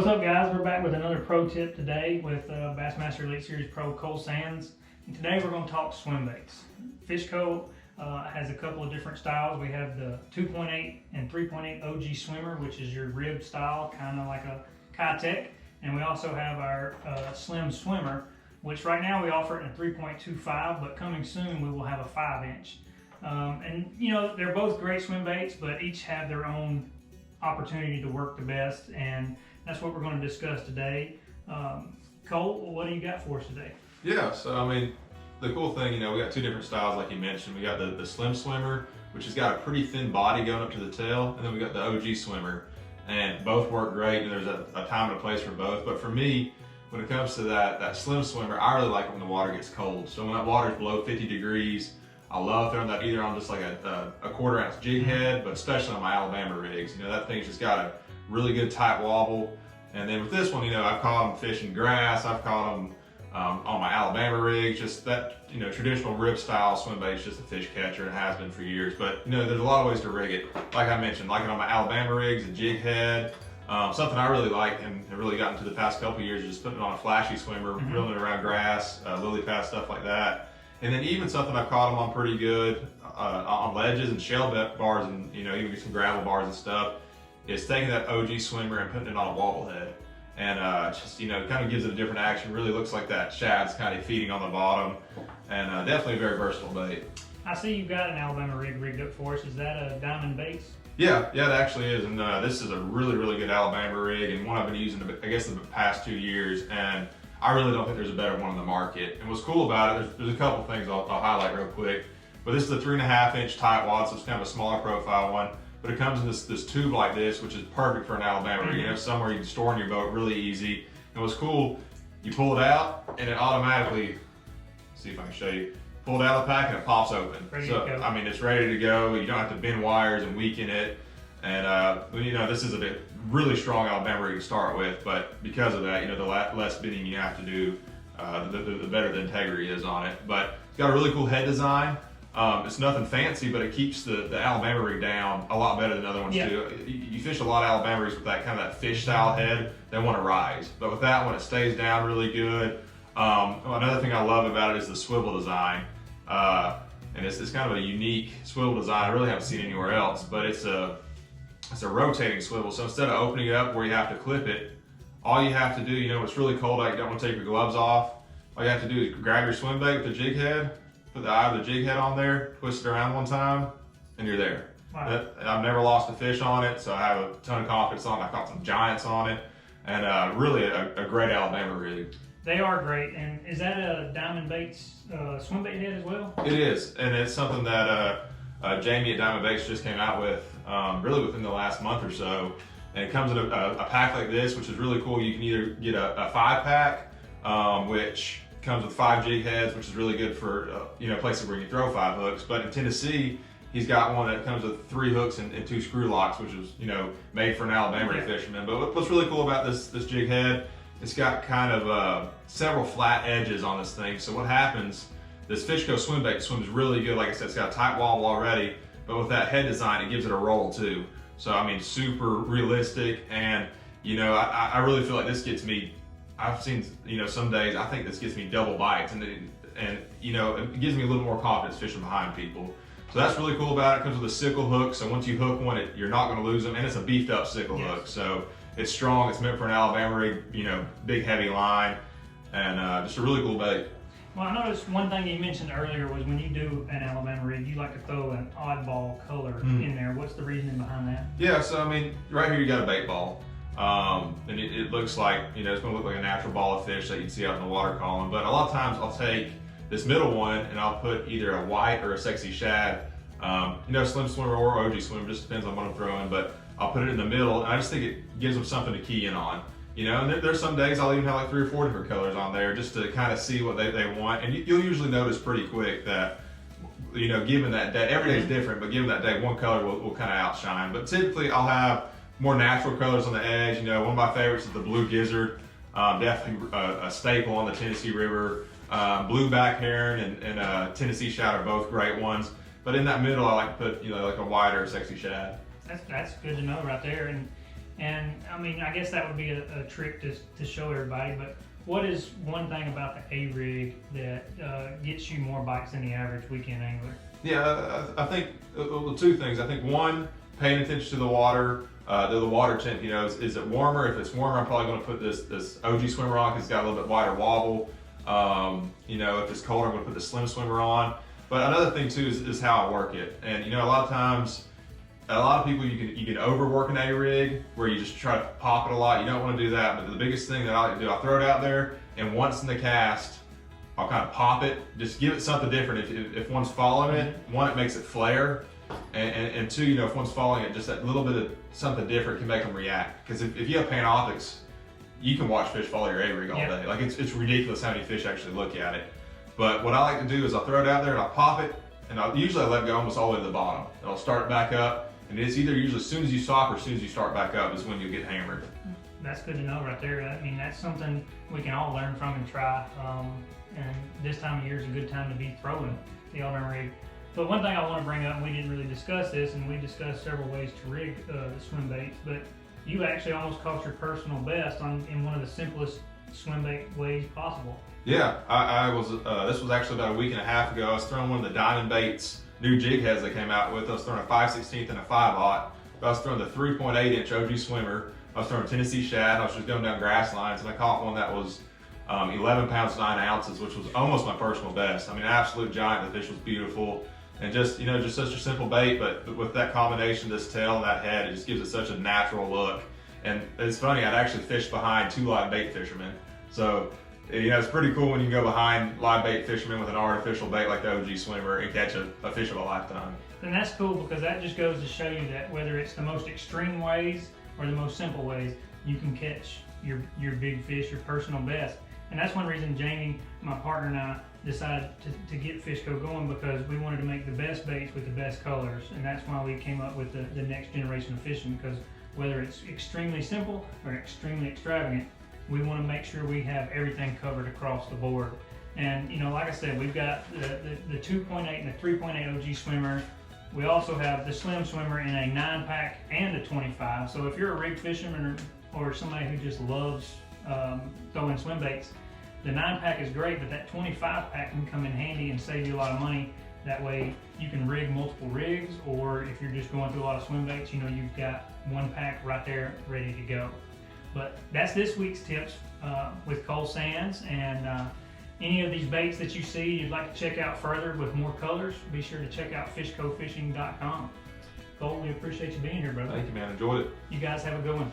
What's up, guys? We're back with another pro tip today with BassMaster Elite Series Pro Cole Sands. And today we're going to talk swim baits. Fishco has a couple of different styles. We have the 2.8 and 3.8 OG swimmer, which is your rib style, kind of like a Kitech. And we also have our slim swimmer, which right now we offer it in a 3.25, but coming soon we will have a 5-inch. And you know, they're both great swim baits, but each have their own opportunity to work the best, and that's what we're going to discuss today. Cole, what do you got for us today? Yeah, so I mean, the cool thing, you know, we got two different styles like you mentioned. We got the slim swimmer, which has got a pretty thin body going up to the tail, and then we got the OG swimmer, and both work great, and there's a time and a place for both. But for me, when it comes to that slim swimmer, I really like it when the water gets cold. So when that water's below 50 degrees, I love throwing that either on just like a 1/4 ounce jig head, but especially on my Alabama rigs. You know, that thing's just got a really good tight wobble. And then with this one, you know, I've caught them fishing grass, I've caught them on my Alabama rigs, just that, you know, traditional rib style swim bait's just a fish catcher, and it has been for years. But, you know, there's a lot of ways to rig it. Like I mentioned, like it on my Alabama rigs, a jig head. Something I really like and have really gotten to the past couple of years is just putting it on a flashy swimmer, reeling it around grass, lily pad, stuff like that. And then even something I've caught them on pretty good on ledges and shell bars, and you know, even some gravel bars and stuff, is taking that OG swimmer and putting it on a wobble head. And just, you know, kind of gives it a different action. Really looks like that shad's kind of feeding on the bottom, and definitely a very versatile bait. I see you've got an Alabama rig rigged up for us. Is that a diamond baits? Yeah, it actually is. And this is a really good Alabama rig, and one I've been using, I guess, the past 2 years. And I really don't think there's a better one on the market. And what's cool about it, there's a couple things I'll highlight real quick. But this is a 3.5-inch tight wad, so it's kind of a smaller profile one. But it comes in this tube like this, which is perfect for an Alabama rig. You know, somewhere you can store in your boat really easy. And what's cool, you pull it out and it automatically, see if I can show you, pull it out of the pack and it pops open. Ready so, to go. I mean, it's ready to go. You don't have to bend wires and weaken it. And, you know, this is a really strong Alabama rig to start with, but because of that, you know, the less bending you have to do, the better the integrity is on it. But it's got a really cool head design. It's nothing fancy, but it keeps the Alabama rig down a lot better than other ones do. You fish a lot of Alabama rigs with that kind of that fish style head, they want to rise. But with that one, it stays down really good. Another thing I love about it is the swivel design. And it's kind of a unique swivel design. I really haven't seen anywhere else, but it's a rotating swivel. So instead of opening it up where you have to clip it, all you have to do, you know, it's really cold out, you don't want to take your gloves off. All you have to do is grab your swim bait with the jig head, put the eye of the jig head on there, twist it around one time, and you're there. Wow. I've never lost a fish on it, so I have a ton of confidence on it. I caught some giants on it, and really a great Alabama rig. They are great. And is that a diamond baits swim bait head as well? It is, and it's something that Jamie at Diamond Baits just came out with really within the last month or so. And it comes in a pack like this, which is really cool. You can either get a 5-pack, which comes with 5 jig heads, which is really good for you know, places where you throw 5 hooks. But in Tennessee, he's got one that comes with 3 hooks and 2 screw locks, which is, you know, made for an Alabama fisherman. But what's really cool about this jig head, it's got kind of several flat edges on this thing. So what happens, this Fishco swim bait swims really good. Like I said, it's got a tight wobble already, but with that head design, it gives it a roll too. So I mean, super realistic, and you know, I really feel like this gets me. I've seen, you know, some days I think this gets me double bites, and you know, it gives me a little more confidence fishing behind people. So that's really cool about it. It comes with a sickle hook, so once you hook one, you're not going to lose them, and it's a beefed up sickle hook. So it's strong. It's meant for an Alabama rig, you know, big heavy line, and just a really cool bait. Well, I noticed one thing you mentioned earlier was when you do an Alabama rig, you like to throw an oddball color in there. What's the reasoning behind that? Yeah, so I mean, right here you got a bait ball. And it looks like, you know, it's going to look like a natural ball of fish that you'd see out in the water column. But a lot of times I'll take this middle one and I'll put either a white or a sexy shad, you know, slim swimmer or OG swimmer, just depends on what I'm throwing. But I'll put it in the middle, and I just think it gives them something to key in on. You know, and there's some days I'll even have like 3 or 4 different colors on there just to kind of see what they want. And you'll usually notice pretty quick that, you know, given that day, every day is different, but given that day, one color will kind of outshine. But typically I'll have more natural colors on the edge. You know, one of my favorites is the blue gizzard, definitely a staple on the Tennessee River. Blue back heron and Tennessee shad are both great ones. But in that middle, I like to put, you know, like a white or a sexy shad. That's good to know right there. And I mean, I guess that would be a trick to show everybody, but what is one thing about the A-rig that gets you more bites than the average weekend angler? Yeah, I think two things. I think one, paying attention to the water temp. You know, is it warmer? If it's warmer, I'm probably going to put this OG swimmer on because it's got a little bit wider wobble. You know, if it's colder, I'm going to put the slim swimmer on. But another thing too is how I work it. And you know, a lot of times, a lot of people you can overwork an A-rig where you just try to pop it a lot. You don't want to do that. But the biggest thing that I like to do, I throw it out there, and once in the cast, I'll kind of pop it, just give it something different. If one's following it, one, it makes it flare, and two, you know, if one's following it, just that little bit of something different can make them react. Because if you have panoptics, you can watch fish follow your A-rig all day. Like it's ridiculous how many fish actually look at it. But what I like to do is I'll throw it out there and I'll pop it, and I'll usually let it go almost all the way to the bottom. And I'll start it back up, and it's either usually as soon as you stop or as soon as you start back up is when you get hammered. That's good to know right there. I mean, that's something we can all learn from and try. And this time of year is a good time to be throwing the Eldon rig. But one thing I want to bring up, and we didn't really discuss this, and we discussed several ways to rig the swim baits, but you actually almost caught your personal best in one of the simplest swim bait ways possible. Yeah, I was. This was actually about a week and a half ago. I was throwing one of the Diamond Baits new jig heads they came out with. I was throwing a 5/16 and a 5/0. I was throwing the 3.8-inch OG swimmer. I was throwing Tennessee shad. I was just going down grass lines, and I caught one that was 11 pounds 9 ounces, which was almost my personal best. I mean, absolute giant. The fish was beautiful, and just such a simple bait, but with that combination, this tail and that head, it just gives it such a natural look. And it's funny, I'd actually fished behind 2 live bait fishermen, so you know it's pretty cool when you go behind live bait fishermen with an artificial bait like the OG swimmer and catch a fish of a lifetime. And that's cool because that just goes to show you that whether it's the most extreme ways or the most simple ways, you can catch your big fish, your personal best. And that's one reason Jamie, my partner, and I decided to get Fishco going, because we wanted to make the best baits with the best colors. And that's why we came up with the next generation of fishing, because whether it's extremely simple or extremely extravagant, we want to make sure we have everything covered across the board. And you know, like I said, we've got the 2.8 and the 3.8 OG swimmer. We also have the slim swimmer in a 9-pack and a 25. So if you're a rig fisherman or somebody who just loves throwing swim baits, the 9-pack is great, but that 25-pack can come in handy and save you a lot of money. That way you can rig multiple rigs, or if you're just going through a lot of swim baits, you know, you've got 1 pack right there ready to go. But that's this week's tips with Cole Sands. And any of these baits that you see you'd like to check out further with more colors, be sure to check out fishcofishing.com. Cole, we appreciate you being here, brother. Thank you, man. Enjoyed it. You guys have a good one.